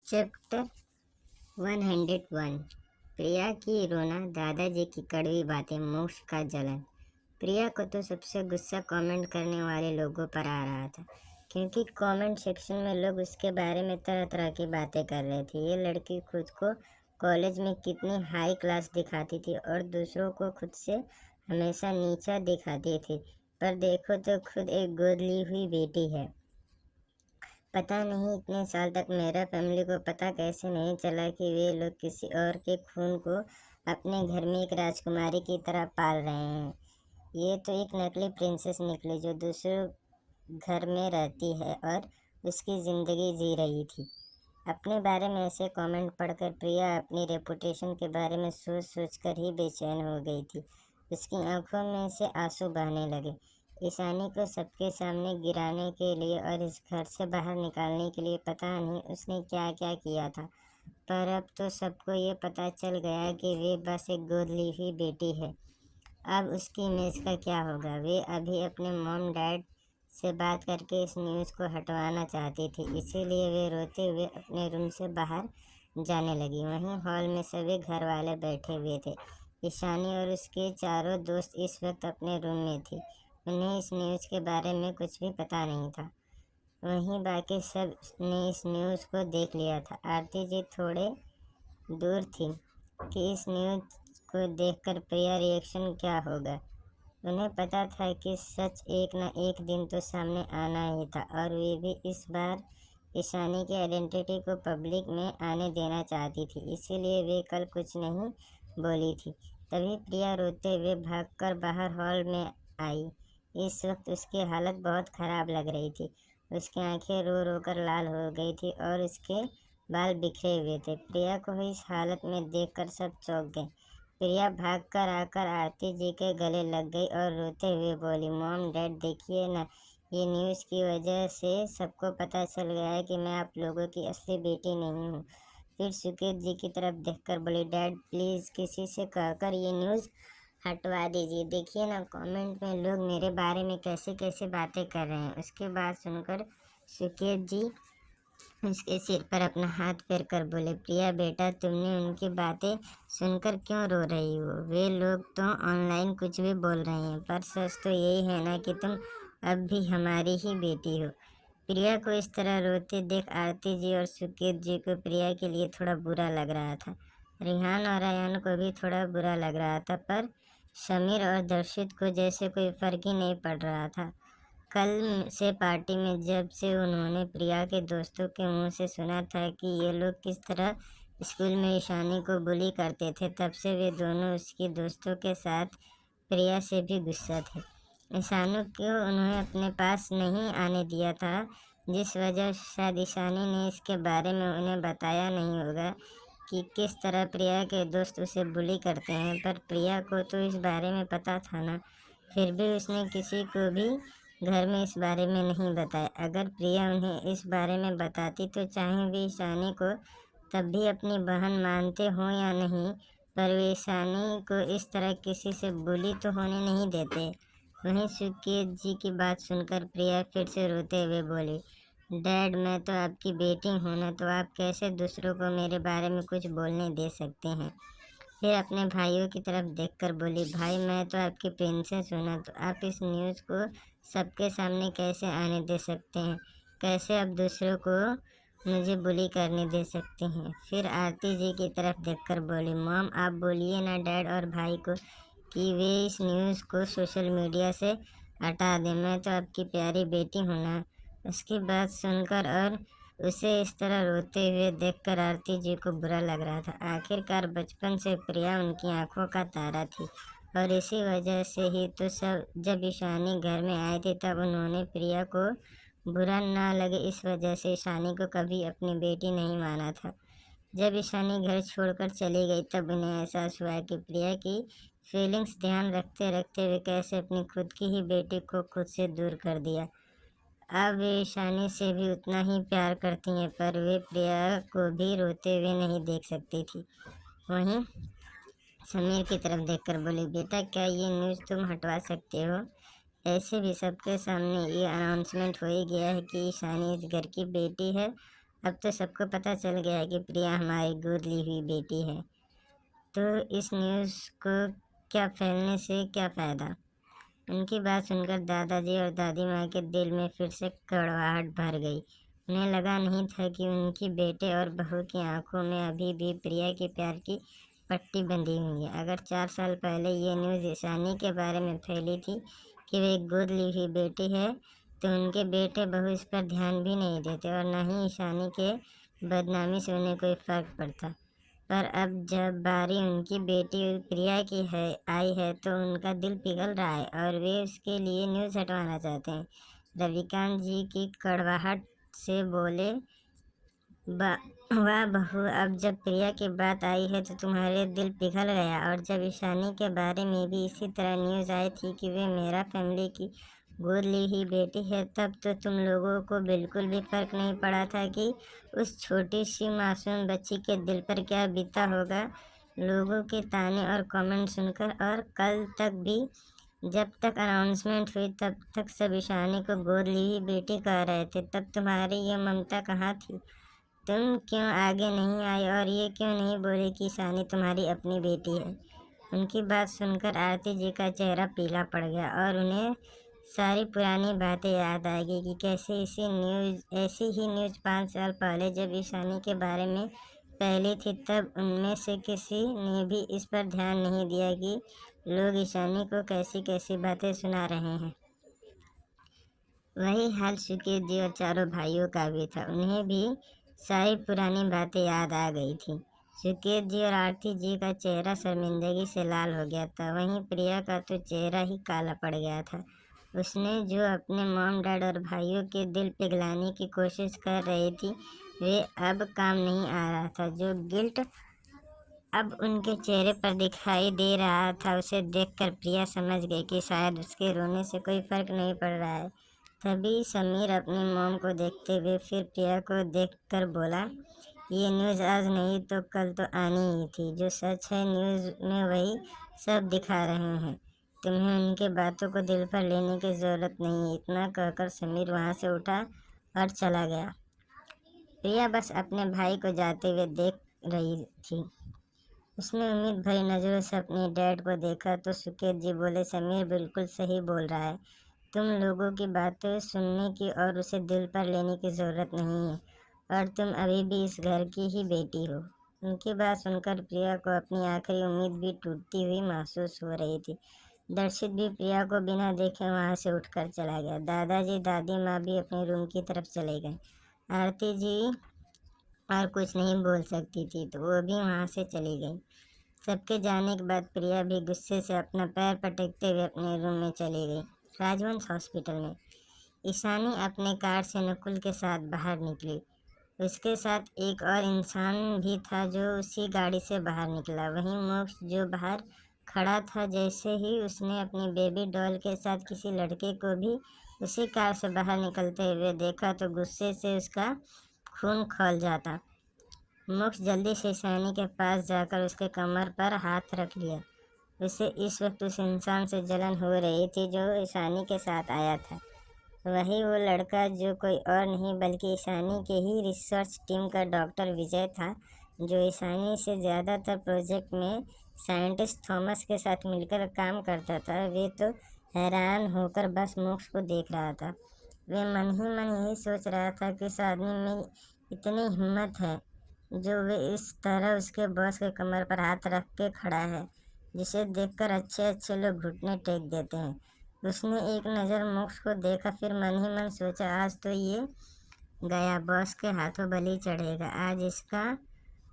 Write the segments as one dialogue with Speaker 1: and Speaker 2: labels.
Speaker 1: Chapter 101 प्रिया की रोना, दादाजी की कड़वी बातें, मोक्ष का जलन। प्रिया को तो सबसे गुस्सा कमेंट करने वाले लोगों पर आ रहा था, क्योंकि कमेंट सेक्शन में लोग उसके बारे में तरह तरह की बातें कर रहे थे। ये लड़की खुद को कॉलेज में कितनी हाई क्लास दिखाती थी और दूसरों को खुद से हमेशा नीचा दिखाती थी, पर देखो तो खुद एक गोद ली हुई बेटी है। पता नहीं इतने साल तक मेरा फैमिली को पता कैसे नहीं चला कि वे लोग किसी और के खून को अपने घर में एक राजकुमारी की तरह पाल रहे हैं। ये तो एक नकली प्रिंसेस निकली जो दूसरों घर में रहती है और उसकी ज़िंदगी जी रही थी। अपने बारे में ऐसे कमेंट पढ़कर प्रिया अपनी रेपुटेशन के बारे में सोच सोच कर ही बेचैन हो गई थी। उसकी आंखों में से आंसू बहने लगे। ईशानी को सबके सामने गिराने के लिए और इस घर से बाहर निकालने के लिए पता नहीं उसने क्या क्या किया था, पर अब तो सबको ये पता चल गया कि वे बस एक गोद ली हुई बेटी है। अब उसकी इमेज का क्या होगा? वे अभी अपने मॉम डैड से बात करके इस न्यूज़ को हटवाना चाहती थी, इसीलिए वे रोते हुए अपने रूम से बाहर जाने लगी। वहीं हॉल में सभी घर वाले बैठे हुए थे। ईशानी और उसके चारों दोस्त इस वक्त अपने रूम में थी। उन्हें इस न्यूज़ के बारे में कुछ भी पता नहीं था। वहीं बाकी सब ने इस न्यूज़ को देख लिया था। आरती जी थोड़े दूर थी कि इस न्यूज़ को देखकर प्रिया रिएक्शन क्या होगा। उन्हें पता था कि सच एक न एक दिन तो सामने आना ही था, और वे भी इस बार ईशानी की आइडेंटिटी को पब्लिक में आने देना चाहती थी, इसीलिए वे कल कुछ नहीं बोली थी। तभी प्रिया रोते हुए भागकर बाहर हॉल में आई। इस वक्त उसकी हालत बहुत ख़राब लग रही थी। उसकी आंखें रो रो कर लाल हो गई थी और उसके बाल बिखरे हुए थे। प्रिया को इस हालत में देखकर सब चौंक गए। प्रिया भागकर आकर आरती जी के गले लग गई और रोते हुए बोली, मॉम डैड देखिए ना, ये न्यूज़ की वजह से सबको पता चल गया है कि मैं आप लोगों की असली बेटी नहीं हूँ। फिर सुकेत जी की तरफ देखकर बोली, डैड प्लीज़ किसी से कहकर ये न्यूज़ हटवा दीजिए। देखिए ना कमेंट में लोग मेरे बारे में कैसे कैसे बातें कर रहे हैं। उसके बाद सुनकर सुकेत जी उसके सिर पर अपना हाथ फेर कर बोले, प्रिया बेटा तुमने उनकी बातें सुनकर क्यों रो रही हो? वे लोग तो ऑनलाइन कुछ भी बोल रहे हैं, पर सच तो यही है ना कि तुम अब भी हमारी ही बेटी हो। प्रिया को इस तरह रोते देख आरती जी और सुकेत जी को प्रिया के लिए थोड़ा बुरा लग रहा था। रिहान और अयान को भी थोड़ा बुरा लग रहा था, पर समीर और दर्शित को जैसे कोई फर्क ही नहीं पड़ रहा था। कल से पार्टी में जब से उन्होंने प्रिया के दोस्तों के मुंह से सुना था कि ये लोग किस तरह स्कूल में ईशानी को बुली करते थे, तब से वे दोनों उसकी दोस्तों के साथ प्रिया से भी गुस्सा थे। ईशानी को उन्हें अपने पास नहीं आने दिया था, जिस वजह से शायद ईशानी ने इसके बारे में उन्हें बताया नहीं होगा कि किस तरह प्रिया के दोस्त उसे बुली करते हैं, पर प्रिया को तो इस बारे में पता था ना। फिर भी उसने किसी को भी घर में इस बारे में नहीं बताया। अगर प्रिया उन्हें इस बारे में बताती तो चाहे वे ईशानी को तब भी अपनी बहन मानते हों या नहीं, पर वे ईशानी को इस तरह किसी से बुली तो होने नहीं देते। वहीं सुकेत जी की बात सुनकर प्रिया फिर से रोते हुए बोली, डैड मैं तो आपकी बेटी हूँ ना, तो आप कैसे दूसरों को मेरे बारे में कुछ बोलने दे सकते हैं? फिर अपने भाइयों की तरफ देखकर बोली, भाई मैं तो आपकी प्रिंसेस हूँ ना, तो आप इस न्यूज़ को सबके सामने कैसे आने दे सकते हैं? कैसे आप दूसरों को मुझे बुली करने दे सकते हैं? फिर आरती जी की तरफ देखकर बोली, मॉम आप बोलिए ना डैड और भाई को कि वे इस न्यूज़ को सोशल मीडिया से हटा दें। मैं तो आपकी प्यारी बेटी हूँ ना। उसकी बात सुनकर और उसे इस तरह रोते हुए देखकर आरती जी को बुरा लग रहा था। आखिरकार बचपन से प्रिया उनकी आंखों का तारा थी, और इसी वजह से ही तो सब जब ईशानी घर में आए थे तब उन्होंने प्रिया को बुरा ना लगे इस वजह से ईशानी को कभी अपनी बेटी नहीं माना था। जब ईशानी घर छोड़कर चली गई तब उन्हें एहसास हुआ कि प्रिया की फीलिंग्स ध्यान रखते रखते वे कैसे अपनी खुद की ही बेटी को खुद से दूर कर दिया। अब वे ईशानी से भी उतना ही प्यार करती हैं, पर वे प्रिया को भी रोते हुए नहीं देख सकती थी। वहीं समीर की तरफ देखकर बोली, बेटा क्या ये न्यूज़ तुम हटवा सकते हो? ऐसे भी सबके सामने ये अनाउंसमेंट हो ही गया है कि ईशानी इस घर की बेटी है, अब तो सबको पता चल गया है कि प्रिया हमारी गोद ली हुई बेटी है। तो इस न्यूज़ को क्या फैलने से क्या फ़ायदा। उनकी बात सुनकर दादाजी और दादी माँ के दिल में फिर से कड़वाहट भर गई। उन्हें लगा नहीं था कि उनकी बेटे और बहू की आंखों में अभी भी प्रिया के प्यार की पट्टी बंधी हुई है। अगर 4 साल पहले ये न्यूज़ ईशानी के बारे में फैली थी कि वे एक गोद ली हुई बेटी है, तो उनके बेटे बहू इस पर ध्यान भी नहीं देते और न ही ईशानी के बदनामी से उन्हें कोई फ़र्क पड़ता। पर अब जब बारी उनकी बेटी प्रिया की है आई है तो उनका दिल पिघल रहा है और वे उसके लिए न्यूज़ हटवाना चाहते हैं। रविकांत जी की कड़वाहट से बोले, वाह बहू, अब जब प्रिया की बात आई है तो तुम्हारे दिल पिघल गया। और जब ईशानी के बारे में भी इसी तरह न्यूज़ आई थी कि वे मेरा फैमिली की गोद ली ही बेटी है, तब तो तुम लोगों को बिल्कुल भी फ़र्क नहीं पड़ा था कि उस छोटी सी मासूम बच्ची के दिल पर क्या बीता होगा। लोगों के ताने और कमेंट सुनकर और कल तक भी जब तक अनाउंसमेंट हुई तब तक सब ईशानी को गोद ली ही बेटी कह रहे थे, तब तुम्हारी ये ममता कहाँ थी। तुम क्यों आगे नहीं आई और ये क्यों नहीं बोली कि ईशानी तुम्हारी अपनी बेटी है। उनकी बात सुनकर आरती जी का चेहरा पीला पड़ गया और उन्हें सारी पुरानी बातें याद आ गई कि कैसे ऐसी ही न्यूज़ 5 साल पहले जब ईशानी के बारे में फैली थी, तब उनमें से किसी ने भी इस पर ध्यान नहीं दिया कि लोग ईशानी को कैसी कैसी बातें सुना रहे हैं। वही हाल सुकेत जी और चारों भाइयों का भी था। उन्हें भी सारी पुरानी बातें याद आ गई थी। सुकेत जी और आरती जी का चेहरा शर्मिंदगी से लाल हो गया था। वहीं प्रिया का तो चेहरा ही काला पड़ गया था। उसने जो अपने मॉम डैड और भाइयों के दिल पिघलाने की कोशिश कर रही थी, वे अब काम नहीं आ रहा था। जो गिल्ट अब उनके चेहरे पर दिखाई दे रहा था, उसे देखकर प्रिया समझ गई कि शायद उसके रोने से कोई फर्क नहीं पड़ रहा है। तभी समीर अपनी मॉम को देखते हुए फिर प्रिया को देखकर बोला, ये न्यूज़ आज नहीं तो कल तो आनी ही थी। जो सच है न्यूज़ में वही सब दिखा रहे हैं। तुम्हें उनके बातों को दिल पर लेने की ज़रूरत नहीं है। इतना कहकर समीर वहाँ से उठा और चला गया। प्रिया बस अपने भाई को जाते हुए देख रही थी। उसने उम्मीद भरी नज़रों से अपने डैड को देखा तो सुकेत जी बोले, समीर बिल्कुल सही बोल रहा है। तुम लोगों की बातें सुनने की और उसे दिल पर लेने की ज़रूरत नहीं है और तुम अभी भी इस घर की ही बेटी हो। उनकी बात सुनकर प्रिया को अपनी आखिरी उम्मीद भी टूटती हुई महसूस हो रही थी। दर्शित भी प्रिया को बिना देखे वहाँ से उठकर चला गया। दादाजी दादी माँ भी अपने रूम की तरफ चले गए। आरती जी और कुछ नहीं बोल सकती थी तो वो भी वहाँ से चली गई। सबके जाने के बाद प्रिया भी गुस्से से अपना पैर पटकते हुए अपने रूम में चली गई। राजवंश हॉस्पिटल में ईशानी अपने कार से नकुल के साथ बाहर निकली। उसके साथ एक और इंसान भी था जो उसी गाड़ी से बाहर निकला। वहीं मोक्ष जो बाहर खड़ा था, जैसे ही उसने अपनी बेबी डॉल के साथ किसी लड़के को भी उसी कार से बाहर निकलते हुए देखा तो गुस्से से उसका खून खौल जाता। मोक्ष जल्दी से ईशानी के पास जाकर उसके कमर पर हाथ रख लिया। उसे इस वक्त उस इंसान से जलन हो रही थी जो ईशानी के साथ आया था। वही वो लड़का जो कोई और नहीं बल्कि ईशानी के ही रिसर्च टीम का डॉक्टर विजय था, जो ईशानी से ज़्यादातर प्रोजेक्ट में साइंटिस्ट थॉमस के साथ मिलकर काम करता था। वे तो हैरान होकर बस मोक्ष को देख रहा था। वे मन ही मन यही सोच रहा था कि इस आदमी में इतनी हिम्मत है जो वे इस तरह उसके बॉस के कमर पर हाथ रख के खड़ा है, जिसे देखकर अच्छे अच्छे लोग घुटने टेक देते हैं। उसने एक नज़र मोक्ष को देखा, फिर मन ही मन सोचा, आज तो ये गया, बॉस के हाथों बलि चढ़ेगा आज इसका।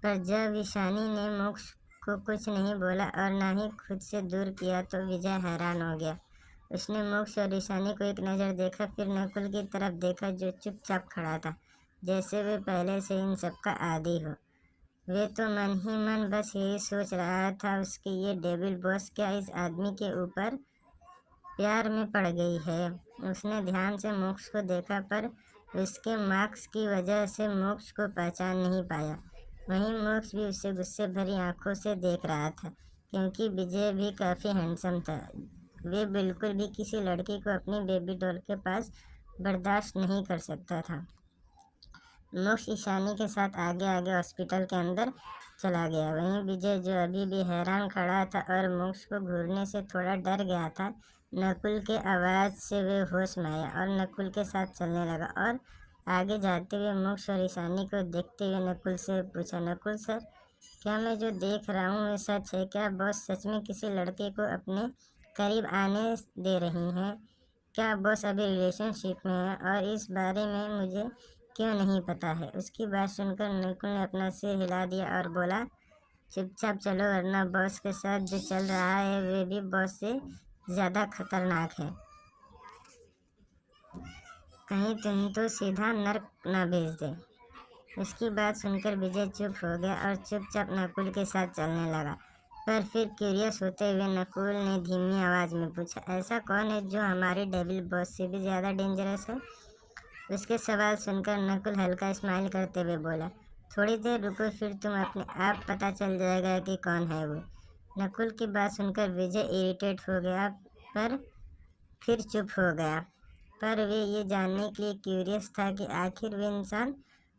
Speaker 1: पर जब ईशानी ने मोक्ष को कुछ नहीं बोला और ना ही खुद से दूर किया तो विजय हैरान हो गया। उसने मोक्ष और ईशानी को एक नज़र देखा, फिर नकुल की तरफ देखा जो चुपचाप खड़ा था, जैसे वे पहले से इन सबका आदी हो। वे तो मन ही मन बस यही सोच रहा था, उसकी ये डेविल बॉस क्या इस आदमी के ऊपर प्यार में पड़ गई है। उसने ध्यान से मोक्ष को देखा पर उसके मार्क्स की वजह से मोक्ष को पहचान नहीं पाया। वहीं मोक्ष भी उसे गुस्से भरी आंखों से देख रहा था, क्योंकि विजय भी काफ़ी हैंडसम था। वे बिल्कुल भी किसी लड़की को अपनी बेबी डॉल के पास बर्दाश्त नहीं कर सकता था। मोक्ष ईशानी के साथ आगे आगे हॉस्पिटल के अंदर चला गया। वहीं विजय, जो अभी भी हैरान खड़ा था और मोक्ष को घूरने से थोड़ा डर गया था, नकुल के आवाज़ से वे होश में आया और नकुल के साथ चलने लगा। और आगे जाते हुए मोक्ष और ईशानी को देखते हुए नकुल से पूछा, नकुल सर, क्या मैं जो देख रहा हूँ वो सच है? क्या बॉस सच में किसी लड़के को अपने करीब आने दे रही हैं? क्या बॉस अभी रिलेशनशिप में है और इस बारे में मुझे क्यों नहीं पता है? उसकी बात सुनकर नकुल ने अपना सिर हिला दिया और बोला, चुपचाप चलो, वरना बॉस के साथ जो चल रहा है वे भी बॉस से ज़्यादा खतरनाक है। कहीं तुम तो सीधा नर्क न भेज दे। उसकी बात सुनकर विजय चुप हो गया और चुपचाप नकुल के साथ चलने लगा। पर फिर क्यूरियस होते हुए नकुल ने धीमी आवाज़ में पूछा, ऐसा कौन है जो हमारे डेविल बॉस से भी ज़्यादा डेंजरस है? उसके सवाल सुनकर नकुल हल्का स्माइल करते हुए बोला, थोड़ी देर रुको, फिर तुम अपने आप पता चल जाएगा कि कौन है वो। नकुल की बात सुनकर विजय इरिटेट हो गया, पर फिर चुप हो गया। पर वे ये जानने के लिए क्यूरियस था कि आखिर वे इंसान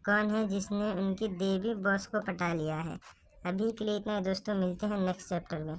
Speaker 1: कौन है जिसने उनकी देवी बॉस को पटा लिया है। अभी के लिए इतना ही दोस्तों, मिलते हैं नेक्स्ट चैप्टर में।